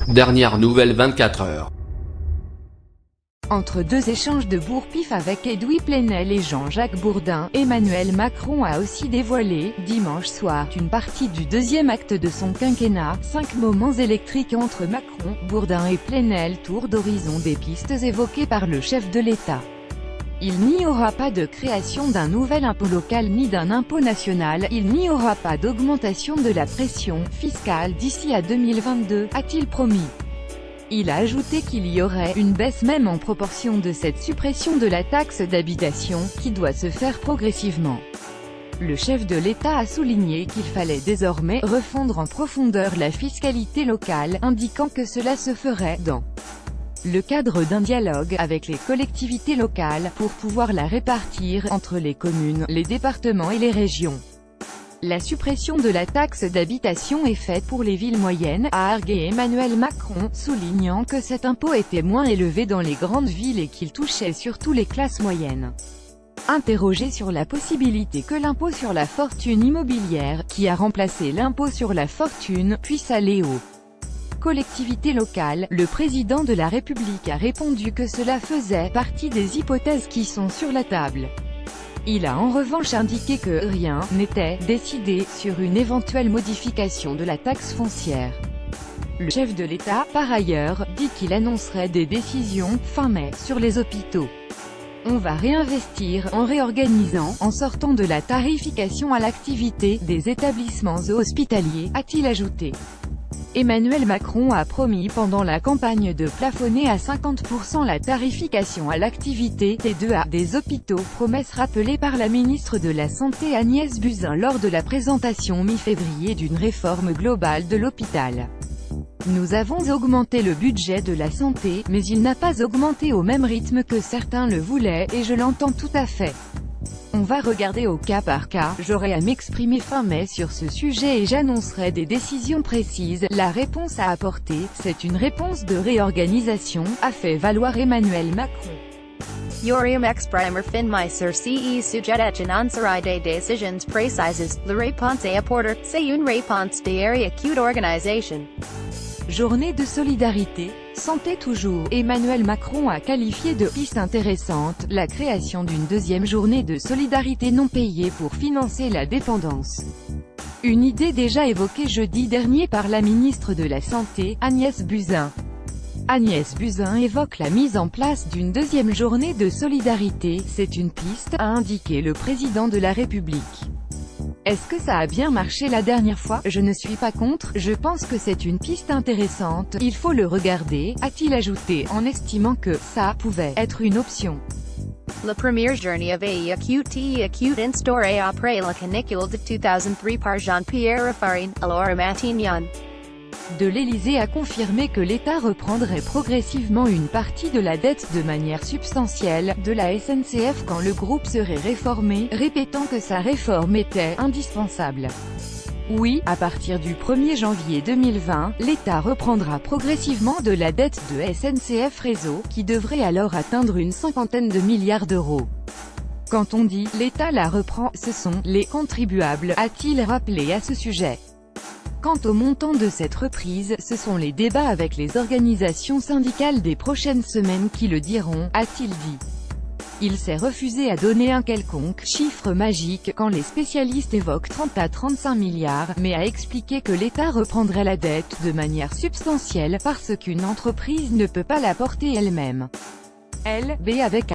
Dernière nouvelle 24 heures. Entre deux échanges de bourre-pif avec Edoui Plenel et Jean-Jacques Bourdin, Emmanuel Macron a aussi dévoilé, dimanche soir, une partie du deuxième acte de son quinquennat, 5 moments électriques entre Macron, Bourdin et Plenel, tour d'horizon des pistes évoquées par le chef de l'État. Il n'y aura pas de création d'un nouvel impôt local ni d'un impôt national, il n'y aura pas d'augmentation de la pression fiscale d'ici à 2022, a-t-il promis. Il a ajouté qu'il y aurait une baisse même en proportion de cette suppression de la taxe d'habitation, qui doit se faire progressivement. Le chef de l'État a souligné qu'il fallait désormais refondre en profondeur la fiscalité locale, indiquant que cela se ferait dans le cadre d'un dialogue avec les collectivités locales, pour pouvoir la répartir entre les communes, les départements et les régions. La suppression de la taxe d'habitation est faite pour les villes moyennes, a argué Emmanuel Macron, soulignant que cet impôt était moins élevé dans les grandes villes et qu'il touchait surtout les classes moyennes. Interrogé sur la possibilité que l'impôt sur la fortune immobilière, qui a remplacé l'impôt sur la fortune, puisse aller aux collectivités locales, le président de la République a répondu que cela faisait partie des hypothèses qui sont sur la table. Il a en revanche indiqué que rien n'était décidé sur une éventuelle modification de la taxe foncière. Le chef de l'État, par ailleurs, dit qu'il annoncerait des décisions fin mai sur les hôpitaux. On va réinvestir en réorganisant, en sortant de la tarification à l'activité des établissements hospitaliers, a-t-il ajouté. Emmanuel Macron a promis pendant la campagne de plafonner à 50% la tarification à l'activité des hôpitaux, promesse rappelée par la ministre de la Santé Agnès Buzyn lors de la présentation mi-février d'une réforme globale de l'hôpital. Nous avons augmenté le budget de la santé, mais il n'a pas augmenté au même rythme que certains le voulaient, et je l'entends tout à fait. On va regarder au cas par cas, j'aurai à m'exprimer fin mai sur ce sujet et j'annoncerai des décisions précises. La réponse à apporter, c'est une réponse de réorganisation, a fait valoir Emmanuel Macron. Yorum exprimer finmeiser ce sujet ansarai des décisions précises, la réponse à apporter, c'est une réponse de acute organisation. Journée de solidarité, santé toujours. Emmanuel Macron a qualifié de piste intéressante la création d'une deuxième journée de solidarité non payée pour financer la dépendance. Une idée déjà évoquée jeudi dernier par la ministre de la Santé, Agnès Buzyn. Agnès Buzyn évoque la mise en place d'une deuxième journée de solidarité, c'est une piste, a indiqué le président de la République. Est-ce que ça a bien marché la dernière fois? Je ne suis pas contre, je pense que c'est une piste intéressante, il faut le regarder, a-t-il ajouté, en estimant que ça pouvait être une option. La première journée avait acute instaurée après la canicule de 2003 par Jean-Pierre Raffarin, alors à Matignon. De l'Élysée a confirmé que l'État reprendrait progressivement une partie de la dette de manière substantielle de la SNCF quand le groupe serait réformé, répétant que sa réforme était indispensable. Oui, à partir du 1er janvier 2020, l'État reprendra progressivement de la dette de SNCF Réseau, qui devrait alors atteindre une cinquantaine de milliards d'euros. Quand on dit « l'État la reprend », ce sont les contribuables, a-t-il rappelé à ce sujet. Quant au montant de cette reprise, ce sont les débats avec les organisations syndicales des prochaines semaines qui le diront, a-t-il dit. Il s'est refusé à donner un quelconque chiffre magique quand les spécialistes évoquent 30 à 35 milliards, mais a expliqué que l'État reprendrait la dette de manière substantielle parce qu'une entreprise ne peut pas la porter elle-même. Avec